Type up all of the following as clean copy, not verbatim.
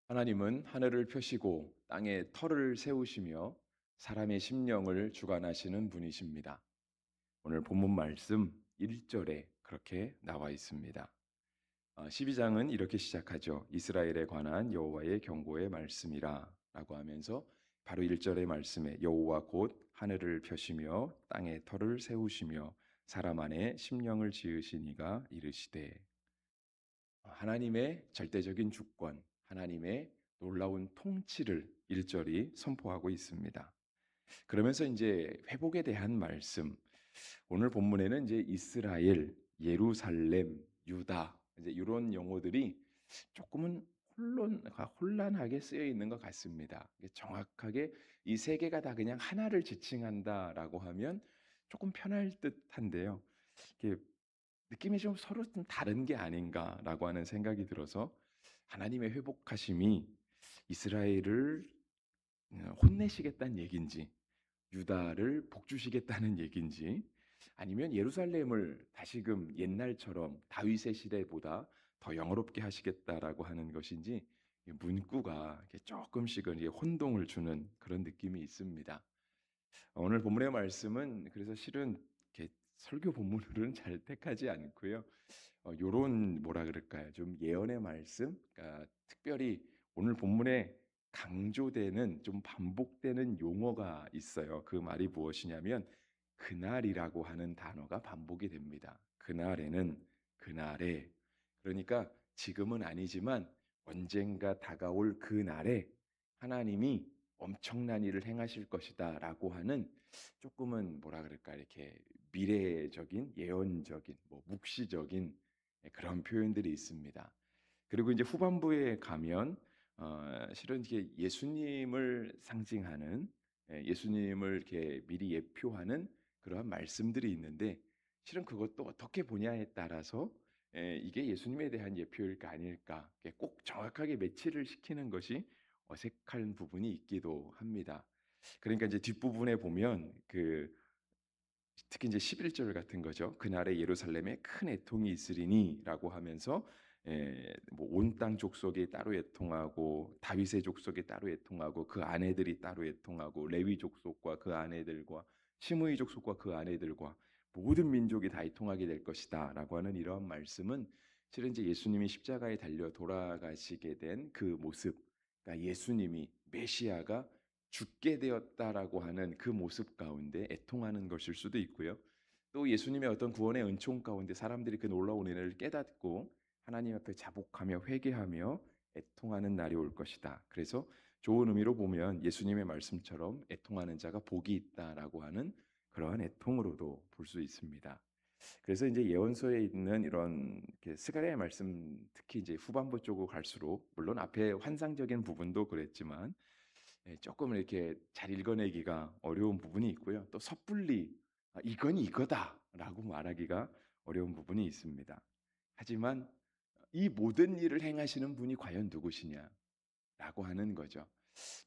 하나님은 하늘을 펴시고 땅에 터를 세우시며 사람의 심령을 주관하시는 분이십니다. 오늘 본문 말씀 1절에 그렇게 나와 있습니다. 12장은 이렇게 시작하죠. 이스라엘에 관한 여호와의 경고의 말씀이라 라고 하면서 바로 1절의 말씀에 여호와 곧 하늘을 펴시며 땅에 터를 세우시며 사람 안에 심령을 지으시니가 이르시되, 하나님의 절대적인 주권, 하나님의 놀라운 통치를 1절이 선포하고 있습니다. 그러면서 이제 회복에 대한 말씀, 오늘 본문에는 이제 이스라엘, 예루살렘, 유다, 이제 이런 용어들이 조금은 혼란하게 쓰여 있는 것 같습니다. 정확하게 이 세 개가 다 그냥 하나를 지칭한다라고 하면 조금 편할 듯한데요. 이게 느낌이 좀 서로 좀 다른 게 아닌가라고 하는 생각이 들어서, 하나님의 회복하심이 이스라엘을 혼내시겠다는 얘기인지, 유다를 복주시겠다는 얘기인지, 아니면 예루살렘을 다시금 옛날처럼 다윗의 시대보다 더 영화롭게 하시겠다라고 하는 것인지, 문구가 조금씩은 혼동을 주는 그런 느낌이 있습니다. 오늘 본문의 말씀은 그래서 실은 이렇게 설교 본문으로는 잘 택하지 않고요. 요런 뭐라 그럴까요? 좀 예언의 말씀, 그러니까 특별히 오늘 본문에 강조되는 좀 반복되는 용어가 있어요. 그 말이 무엇이냐면 그날이라고 하는 단어가 반복이 됩니다. 그날에는, 그날에, 그러니까 지금은 아니지만 언젠가 다가올 그날에 하나님이 엄청난 일을 행하실 것이다라고 하는, 조금은 뭐라 그럴까, 이렇게 미래적인, 예언적인, 뭐 묵시적인 그런 표현들이 있습니다. 그리고 이제 후반부에 가면 실은 이게 예수님을 상징하는, 예수님을 이렇게 미리 예표하는 그러한 말씀들이 있는데, 실은 그것도 어떻게 보냐에 따라서 이게 예수님에 대한 예표일까 아닐까, 꼭 정확하게 매치를 시키는 것이 어색한 부분이 있기도 합니다. 그러니까 이제 뒷부분에 보면 특히 이제 11절 같은 거죠. 그날에 예루살렘에 큰 애통이 있으리니라고 하면서, 뭐온 땅 족속이 따로 애통하고 다윗의 족속이 따로 애통하고 그 아내들이 따로 애통하고 레위 족속과 그 아내들과 시므이 족속과 그 아내들과 모든 민족이 다 애통하게 될 것이다라고 하는 이러한 말씀은, 실은 이제 예수님이 십자가에 달려 돌아가시게 된 그 모습, 그러니까 예수님이 메시아가 죽게 되었다라고 하는 그 모습 가운데 애통하는 것일 수도 있고요. 또 예수님의 어떤 구원의 은총 가운데 사람들이 그 놀라운 은혜를 깨닫고 하나님 앞에 자복하며 회개하며 애통하는 날이 올 것이다. 그래서 좋은 의미로 보면 예수님의 말씀처럼 애통하는 자가 복이 있다라고 하는 그러한 애통으로도 볼 수 있습니다. 그래서 이제 예언서에 있는 이런 스가랴의 말씀, 특히 이제 후반부 쪽으로 갈수록, 물론 앞에 환상적인 부분도 그랬지만 조금 이렇게 잘 읽어내기가 어려운 부분이 있고요. 또 섣불리 이건 이거다라고 말하기가 어려운 부분이 있습니다. 하지만 이 모든 일을 행하시는 분이 과연 누구시냐라고 하는 거죠.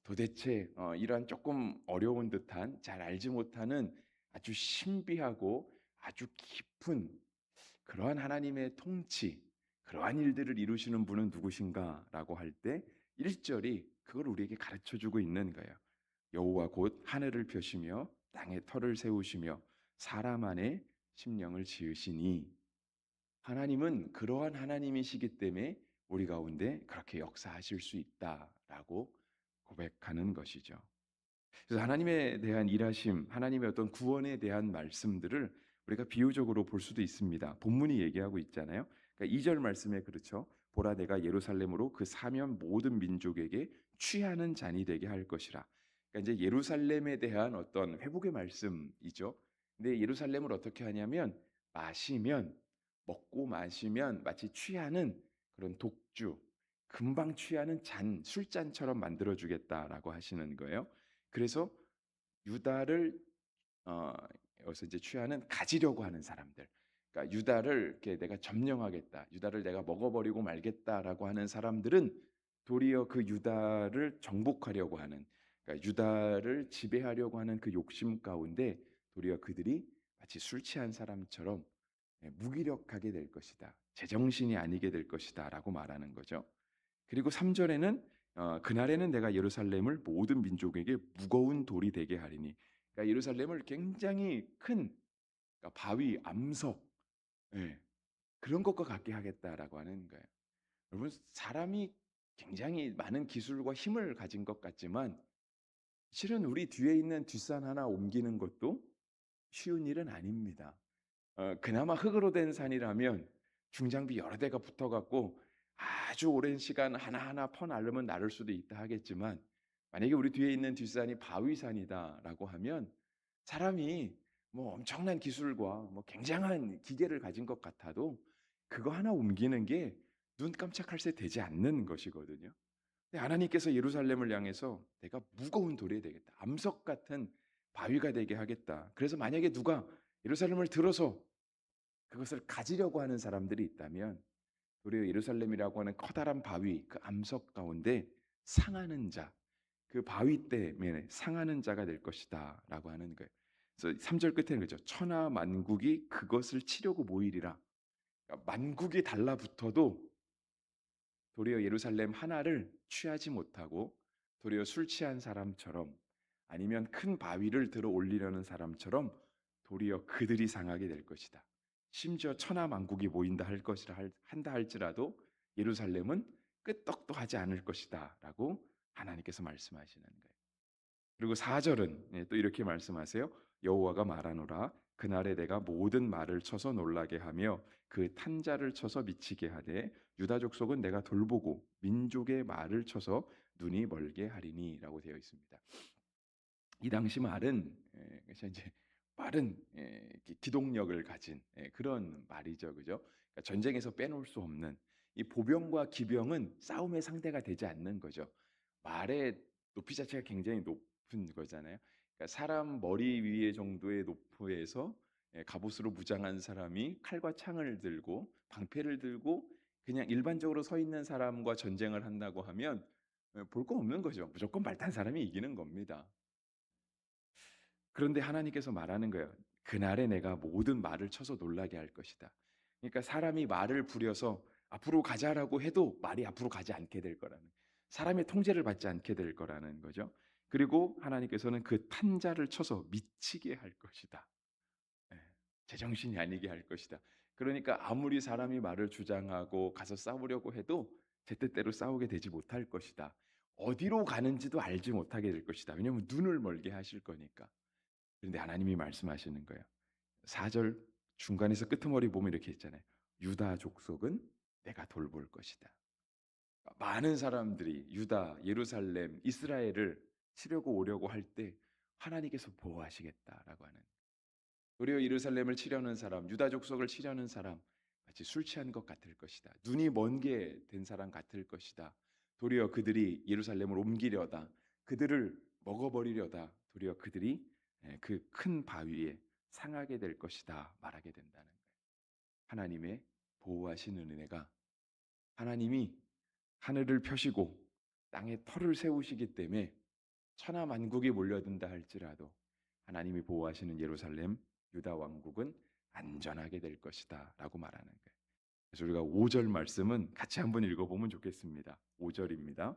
도대체 이러한 조금 어려운 듯한, 잘 알지 못하는 아주 신비하고 아주 깊은 그러한 하나님의 통치, 그러한 일들을 이루시는 분은 누구신가라고 할 때 1절이 그걸 우리에게 가르쳐 주고 있는 거예요. 여호와 곧 하늘을 펴시며 땅에 터를 세우시며 사람 안에 심령을 지으시니, 하나님은 그러한 하나님이시기 때문에 우리 가운데 그렇게 역사하실 수 있다라고 고백하는 것이죠. 그래서 하나님에 대한 일하심, 하나님의 어떤 구원에 대한 말씀들을 우리가 비유적으로 볼 수도 있습니다. 본문이 얘기하고 있잖아요. 그러니까 2절 말씀에 그렇죠. 보라, 내가 예루살렘으로 그 사면 모든 민족에게 취하는 잔이 되게 할 것이라. 그러니까 이제 예루살렘에 대한 어떤 회복의 말씀이죠. 근데 예루살렘을 어떻게 하냐면, 마시면, 먹고 마시면 마치 취하는 그런 독주, 금방 취하는 잔, 술잔처럼 만들어 주겠다라고 하시는 거예요. 그래서 유다를 어 여기서 이제 취하는, 가지려고 하는 사람들, 그러니까 유다를 이렇게 내가 점령하겠다, 유다를 내가 먹어버리고 말겠다라고 하는 사람들은 도리어 그 유다를 정복하려고 하는, 그러니까 유다를 지배하려고 하는 그 욕심 가운데 도리어 그들이 마치 술 취한 사람처럼 무기력하게 될 것이다, 제정신이 아니게 될 것이다라고 말하는 거죠. 그리고 3절에는 그날에는 내가 예루살렘을 모든 민족에게 무거운 돌이 되게 하리니. 그러니까 예루살렘을 굉장히 큰, 그러니까 바위, 암석, 예, 그런 것과 같게 하겠다라고 하는 거예요. 여러분, 사람이 굉장히 많은 기술과 힘을 가진 것 같지만 실은 우리 뒤에 있는 뒷산 하나 옮기는 것도 쉬운 일은 아닙니다. 그나마 흙으로 된 산이라면 중장비 여러 대가 붙어 갖고 아주 오랜 시간 하나하나 퍼 나르면 나를 수도 있다 하겠지만, 만약에 우리 뒤에 있는 뒷산이 바위산이다라고 하면 사람이 뭐 엄청난 기술과 뭐 굉장한 기계를 가진 것 같아도 그거 하나 옮기는 게 눈 깜짝할 새 되지 않는 것이거든요. 근데 하나님께서 예루살렘을 향해서 "내가 무거운 돌이 되겠다. 암석 같은 바위가 되게 하겠다." 그래서 만약에 누가 예루살렘을 들어서 그것을 가지려고 하는 사람들이 있다면 도리어 예루살렘이라고 하는 커다란 바위, 그 암석 가운데 상하는 자, 그 바위 때문에 상하는 자가 될 것이다라고 하는 거예요. 그래서 3절 끝에는 그죠. 천하 만국이 그것을 치려고 모이리라. 그러니까 만국이 달라붙어도 도리어 예루살렘 하나를 취하지 못하고 도리어 술 취한 사람처럼, 아니면 큰 바위를 들어 올리려는 사람처럼 도리어 그들이 상하게 될 것이다. 심지어 천하 만국이 모인다 할 것이라 한다 할지라도 예루살렘은 끄떡도 하지 않을 것이다라고 하나님께서 말씀하시는 거예요. 그리고 4절은 또 이렇게 말씀하세요. 여호와가 말하노라 그날에 내가 모든 말을 쳐서 놀라게 하며 그 탄자를 쳐서 미치게 하되 유다 족속은 내가 돌보고 민족의 말을 쳐서 눈이 멀게 하리니라고 되어 있습니다. 이 당시 말은 그래서 이제 빠른 기동력을 가진 그런 말이죠. 그죠? 그러니까 전쟁에서 빼놓을 수 없는, 이 보병과 기병은 싸움의 상대가 되지 않는 거죠. 말의 높이 자체가 굉장히 높은 거잖아요. 그러니까 사람 머리 위에 정도의 높이에서 갑옷으로 무장한 사람이 칼과 창을 들고 방패를 들고 그냥 일반적으로 서 있는 사람과 전쟁을 한다고 하면 볼 거 없는 거죠. 무조건 말탄 사람이 이기는 겁니다. 그런데 하나님께서 말하는 거예요. "그날에 내가 모든 말을 쳐서 놀라게 할 것이다." 그러니까 사람이 말을 부려서 앞으로 가자라고 해도 말이 앞으로 가지 않게 될 거라는, 사람의 통제를 받지 않게 될 거라는 거죠. 그리고 하나님께서는 그 탄자를 쳐서 미치게 할 것이다. 예. 제정신이 아니게 할 것이다. 그러니까 아무리 사람이 말을 주장하고 가서 싸우려고 해도 제때대로 싸우게 되지 못할 것이다. 어디로 가는지도 알지 못하게 될 것이다. 왜냐하면 눈을 멀게 하실 거니까. 그런데 하나님이 말씀하시는 거예요. 4절 중간에서 끄트머리 보면 이렇게 있잖아요. "유다 족속은 내가 돌볼 것이다." 많은 사람들이 유다, 예루살렘, 이스라엘을 치려고 오려고 할 때 하나님께서 보호하시겠다라고 하는, 도리어 예루살렘을 치려는 사람, 유다 족속을 치려는 사람 마치 술 취한 것 같을 것이다. 눈이 먼 게 된 사람 같을 것이다. 도리어 그들이 예루살렘을 옮기려다, 그들을 먹어버리려다 도리어 그들이 그 큰 바위에 상하게 될 것이다 말하게 된다는 거예요. 하나님의 보호하시는 은혜가, 하나님이 하늘을 펴시고 땅에 터를 세우시기 때문에 천하 만국이 몰려든다 할지라도 하나님이 보호하시는 예루살렘 유다 왕국은 안전하게 될 것이다라고 말하는 거예요. 그래서 우리가 5절 말씀은 같이 한번 읽어보면 좋겠습니다. 5절입니다.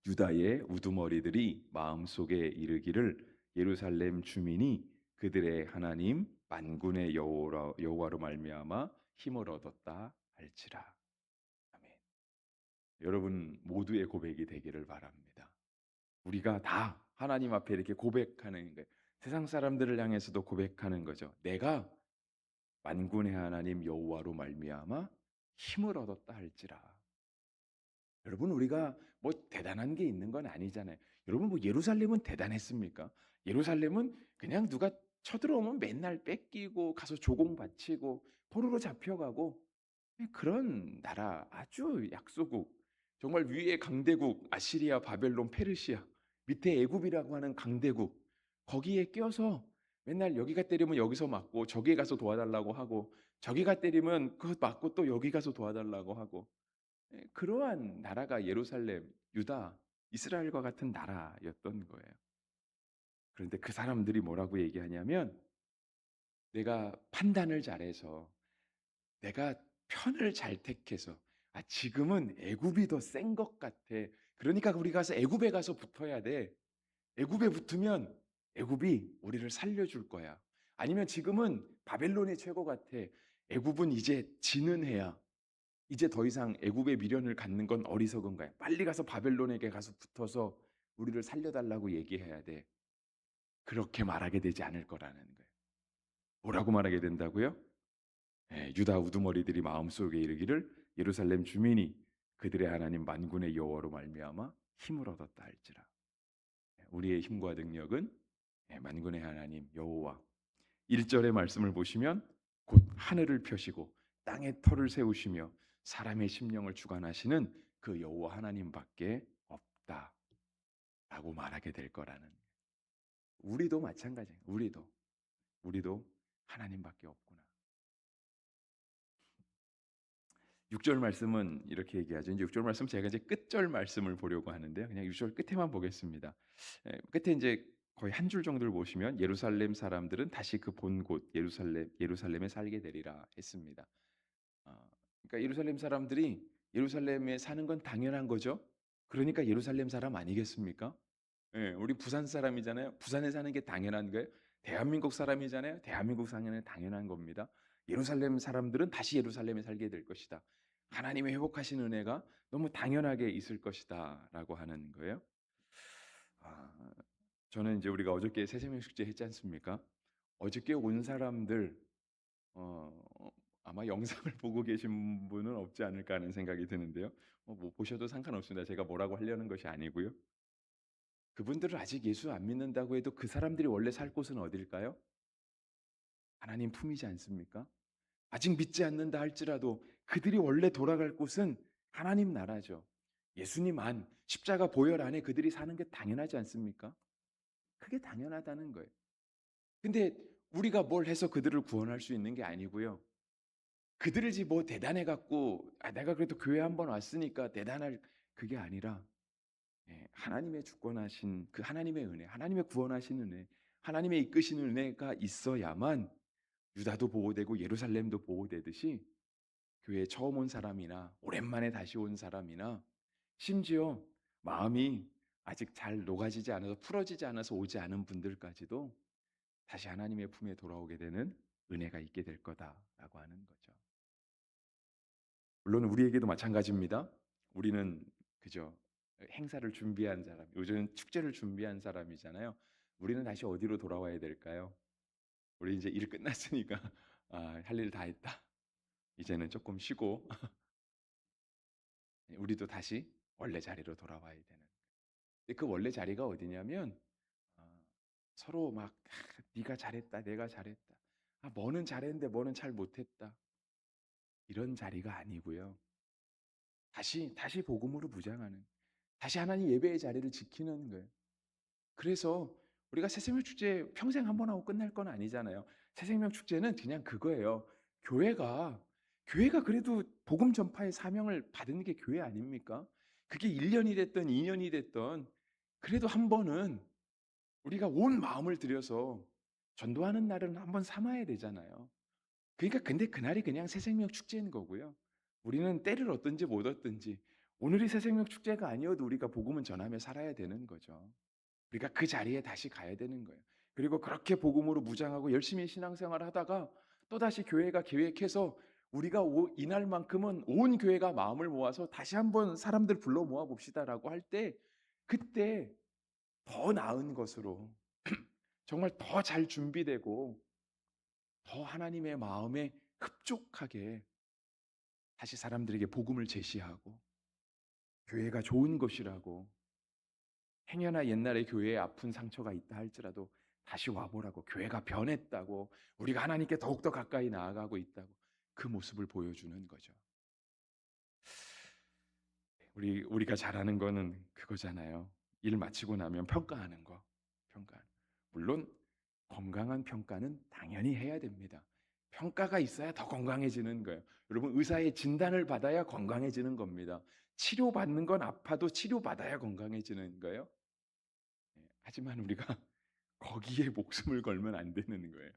유다의 우두머리들이 마음속에 이르기를 예루살렘 주민이 그들의 하나님 만군의 여호와로 말미암아 힘을 얻었다 할지라. 아멘. 여러분 모두의 고백이 되기를 바랍니다. 우리가 다 하나님 앞에 이렇게 고백하는 거예요. 세상 사람들을 향해서도 고백하는 거죠. 내가 만군의 하나님 여호와로 말미암아 힘을 얻었다 할지라. 여러분 우리가 뭐 대단한 게 있는 건 아니잖아요. 여러분 뭐 예루살렘은 대단했습니까? 예루살렘은 그냥 누가 쳐들어오면 맨날 뺏기고 가서 조공 바치고 포로로 잡혀가고 그런 나라, 아주 약소국, 정말 위에 강대국 아시리아, 바벨론, 페르시아, 밑에 애굽이라고 하는 강대국, 거기에 껴서 맨날 여기가 때리면 여기서 맞고 저기 가서 도와달라고 하고 저기가 때리면 그것 맞고 또 여기 가서 도와달라고 하고, 그러한 나라가 예루살렘, 유다, 이스라엘과 같은 나라였던 거예요. 그런데 그 사람들이 뭐라고 얘기하냐면 내가 판단을 잘해서, 내가 편을 잘 택해서, 아 지금은 애굽이 더 센 것 같아. 그러니까 우리 가서 애굽에 가서 붙어야 돼. 애굽에 붙으면 애굽이 우리를 살려줄 거야. 아니면 지금은 바벨론이 최고 같아. 애굽은 이제 지는 해야. 이제 더 이상 애굽의 미련을 갖는 건 어리석은 거야. 빨리 가서 바벨론에게 가서 붙어서 우리를 살려달라고 얘기해야 돼. 그렇게 말하게 되지 않을 거라는 거예요. 뭐라고 말하게 된다고요? 예, 유다 우두머리들이 마음속에 이르기를 예루살렘 주민이 그들의 하나님 만군의 여호와로 말미암아 힘을 얻었다 할지라. 예, 우리의 힘과 능력은 예, 만군의 하나님 여호와. 1절의 말씀을 보시면 곧 하늘을 펴시고 땅에 터를 세우시며 사람의 심령을 주관하시는 그 여호와 하나님밖에 없다라고 말하게 될 거라는. 우리도 마찬가지예요. 우리도 하나님밖에 없구나. 6절 말씀은 이렇게 얘기하죠. 이제 6절 말씀 제가 이제 끝절 말씀을 보려고 하는데요. 그냥 6절 끝에만 보겠습니다. 끝에 이제 거의 한 줄 정도를 보시면 예루살렘 사람들은 다시 그 본 곳 예루살렘에 살게 되리라 했습니다. 그러니까 예루살렘 사람들이 예루살렘에 사는 건 당연한 거죠. 그러니까 예루살렘 사람 아니겠습니까? 예, 우리 부산 사람이잖아요. 부산에 사는 게 당연한 거예요. 대한민국 사람이잖아요. 대한민국 사는 게 당연한 겁니다. 예루살렘 사람들은 다시 예루살렘에 살게 될 것이다. 하나님의 회복하신 은혜가 너무 당연하게 있을 것이다라고 하는 거예요. 아, 저는 이제 우리가 어저께 새생명 축제 했지 않습니까? 어저께 온 사람들 어, 아마 영상을 보고 계신 분은 없지 않을까 하는 생각이 드는데요. 뭐 보셔도 상관없습니다. 제가 뭐라고 하려는 것이 아니고요. 그분들을 아직 예수 안 믿는다고 해도 그 사람들이 원래 살 곳은 어딜까요? 하나님 품이지 않습니까? 아직 믿지 않는다 할지라도 그들이 원래 돌아갈 곳은 하나님 나라죠. 예수님 안, 십자가 보혈 안에 그들이 사는 게 당연하지 않습니까? 그게 당연하다는 거예요. 근데 우리가 뭘 해서 그들을 구원할 수 있는 게 아니고요. 그들이 뭐 대단해 갖고 내가 그래도 교회 한번 왔으니까 대단할 그게 아니라 하나님의 주권하신 그 하나님의 은혜, 하나님의 구원하신 은혜, 하나님의 이끄시는 은혜가 있어야만 유다도 보호되고 예루살렘도 보호되듯이 교회에 처음 온 사람이나 오랜만에 다시 온 사람이나 심지어 마음이 아직 잘 녹아지지 않아서 풀어지지 않아서 오지 않은 분들까지도 다시 하나님의 품에 돌아오게 되는 은혜가 있게 될 거다라고 하는 거죠. 물론 우리에게도 마찬가지입니다. 우리는 그죠? 행사를 준비한 사람, 요즘 축제를 준비한 사람이잖아요. 우리는 다시 어디로 돌아와야 될까요? 우리 이제 일 끝났으니까 할 일 다 했다. 이제는 조금 쉬고 우리도 다시 원래 자리로 돌아와야 되는. 근데 그 원래 자리가 어디냐면 서로 막 네가 잘했다, 내가 잘했다. 뭐는 잘했는데 뭐는 잘 못했다. 이런 자리가 아니고요. 다시 복음으로 무장하는, 다시 하나님 예배의 자리를 지키는 거예요. 그래서 우리가 새생명 축제 평생 한 번 하고 끝날 건 아니잖아요. 새생명 축제는 그냥 그거예요. 교회가 그래도 복음 전파의 사명을 받은 게 교회 아닙니까? 그게 1년이 됐던 2년이 됐던 그래도 한 번은 우리가 온 마음을 들여서 전도하는 날은 한 번 삼아야 되잖아요. 그러니까 근데 그날이 그냥 새생명 축제인 거고요. 우리는 때를 얻든지 못 얻든지 오늘이 새생명 축제가 아니어도 우리가 복음은 전하며 살아야 되는 거죠. 우리가 그 자리에 다시 가야 되는 거예요. 그리고 그렇게 복음으로 무장하고 열심히 신앙생활을 하다가 또다시 교회가 계획해서 우리가 이날만큼은 온 교회가 마음을 모아서 다시 한번 사람들 불러 모아 봅시다라고 할 때 그때 더 나은 것으로 정말 더 잘 준비되고 더 하나님의 마음에 흡족하게 다시 사람들에게 복음을 제시하고 교회가 좋은 것이라고 행여나 옛날에 교회에 아픈 상처가 있다 할지라도 다시 와보라고 교회가 변했다고 우리가 하나님께 더욱더 가까이 나아가고 있다고 그 모습을 보여주는 거죠. 우리가 잘하는 거는 그거잖아요. 일 마치고 나면 평가하는 거. 평가. 물론 건강한 평가는 당연히 해야 됩니다. 평가가 있어야 더 건강해지는 거예요. 여러분 의사의 진단을 받아야 건강해지는 겁니다. 치료받는 건 아파도 치료받아야 건강해지는 거예요. 하지만 우리가 거기에 목숨을 걸면 안 되는 거예요.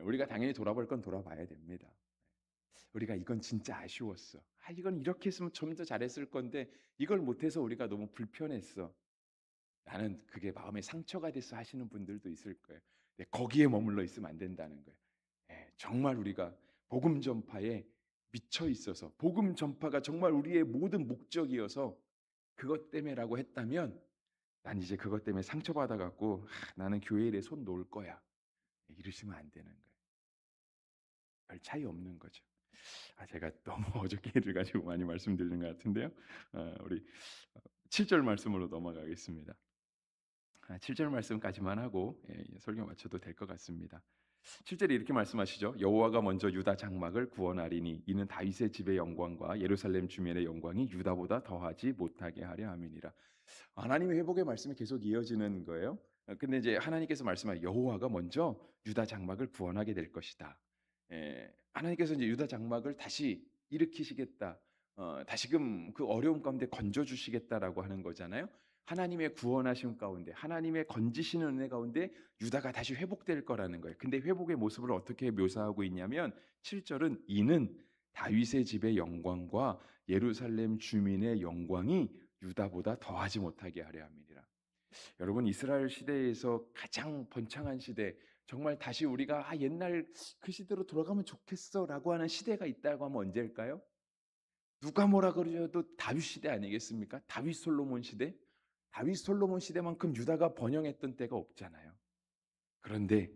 우리가 당연히 돌아볼 건 돌아봐야 됩니다. 우리가 이건 진짜 아쉬웠어. 아, 이건 이렇게 했으면 좀 더 잘했을 건데 이걸 못해서 우리가 너무 불편했어. 나는 그게 마음의 상처가 돼서 하시는 분들도 있을 거예요. 근데 거기에 머물러 있으면 안 된다는 거예요. 예, 정말 우리가 복음 전파에 미쳐 있어서 복음 전파가 정말 우리의 모든 목적이어서 그것 때문에라고 했다면 난 이제 그것 때문에 상처받아 갖고 나는 교회 일에 손 놓을 거야. 이러시면 안 되는 거예요. 별 차이 없는 거죠. 아, 제가 너무 어저께 일을 가지고 많이 말씀드리는 것 같은데요. 우리 7절 말씀으로 넘어가겠습니다. 7절 말씀까지만 하고 설교 마쳐도 될 것 같습니다. 7절에 이렇게 말씀하시죠. 여호와가 먼저 유다 장막을 구원하리니 이는 다윗의 집의 영광과 예루살렘 주민의 영광이 유다보다 더하지 못하게 하려 함이니라. 하나님의 회복의 말씀이 계속 이어지는 거예요. 근데 이제 하나님께서 말씀하신 여호와가 먼저 유다 장막을 구원하게 될 것이다. 하나님께서 이제 유다 장막을 다시 일으키시겠다. 다시금 그 어려움 가운데 건져 주시겠다라고 하는 거잖아요. 하나님의 구원하심 가운데, 하나님의 건지시는 은혜 가운데 유다가 다시 회복될 거라는 거예요. 근데 회복의 모습을 어떻게 묘사하고 있냐면 7절은 이는 다윗의 집의 영광과 예루살렘 주민의 영광이 유다보다 더하지 못하게 하려 함이니라. 여러분, 이스라엘 시대에서 가장 번창한 시대, 정말 다시 우리가 옛날 그 시대로 돌아가면 좋겠어라고 하는 시대가 있다고 하면 언제일까요? 누가 뭐라 그러셔도 다윗 시대 아니겠습니까? 다윗 솔로몬 시대. 다윗 솔로몬 시대만큼 유다가 번영했던 때가 없잖아요. 그런데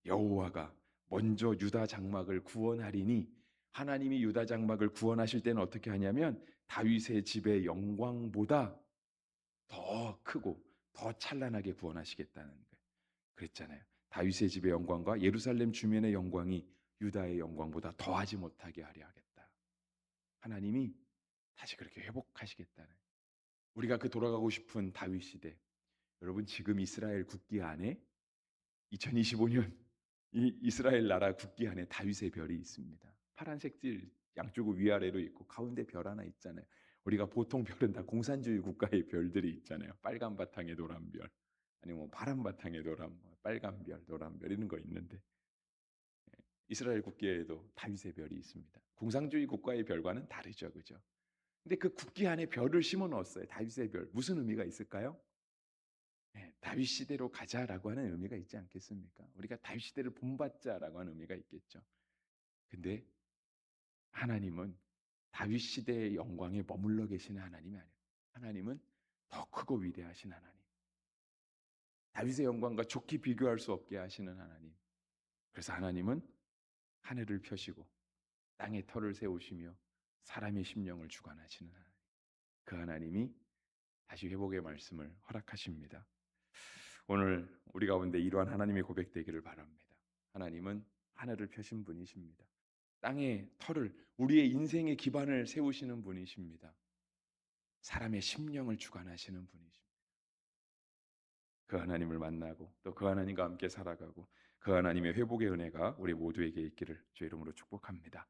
여호와가 먼저 유다 장막을 구원하리니 하나님이 유다 장막을 구원하실 때는 어떻게 하냐면 다윗의 집의 영광보다 더 크고 더 찬란하게 구원하시겠다는 거예요. 그랬잖아요. 다윗의 집의 영광과 예루살렘 주민의 영광이 유다의 영광보다 더하지 못하게 하려 하겠다. 하나님이 다시 그렇게 회복하시겠다는. 우리가 그 돌아가고 싶은 다윗 시대. 여러분, 지금 이스라엘 국기 안에 2025년 이 이스라엘 나라 국기 안에 다윗의 별이 있습니다. 파란색 질 양쪽 위아래로 있고 가운데 별 하나 있잖아요. 우리가 보통 별은 다 공산주의 국가의 별들이 있잖아요. 빨간 바탕에 노란 별, 아니면 뭐 파란 바탕에 노란 빨간 별, 노란 별 이런 거 있는데 이스라엘 국기에도 다윗의 별이 있습니다. 공산주의 국가의 별과는 다르죠, 그죠? 근데 그 국기 안에 별을 심어 넣었어요. 다윗의 별. 무슨 의미가 있을까요? 다윗 시대로 가자라고 하는 의미가 있지 않겠습니까? 우리가 다윗 시대를 본받자라고 하는 의미가 있겠죠. 근데 하나님은 다윗 시대의 영광에 머물러 계시는 하나님이 아니에요. 하나님은 더 크고 위대하신 하나님. 다윗의 영광과 좋게 비교할 수 없게 하시는 하나님. 그래서 하나님은 하늘을 펴시고 땅에 터를 세우시며 사람의 심령을 주관하시는 하나님. 그 하나님이 다시 회복의 말씀을 허락하십니다. 오늘 우리 가운데 이러한 하나님의 고백되기를 바랍니다. 하나님은 하늘을 펴신 분이십니다. 땅의 터를, 우리의 인생의 기반을 세우시는 분이십니다. 사람의 심령을 주관하시는 분이십니다. 그 하나님을 만나고 또 그 하나님과 함께 살아가고 그 하나님의 회복의 은혜가 우리 모두에게 있기를 주의 이름으로 축복합니다.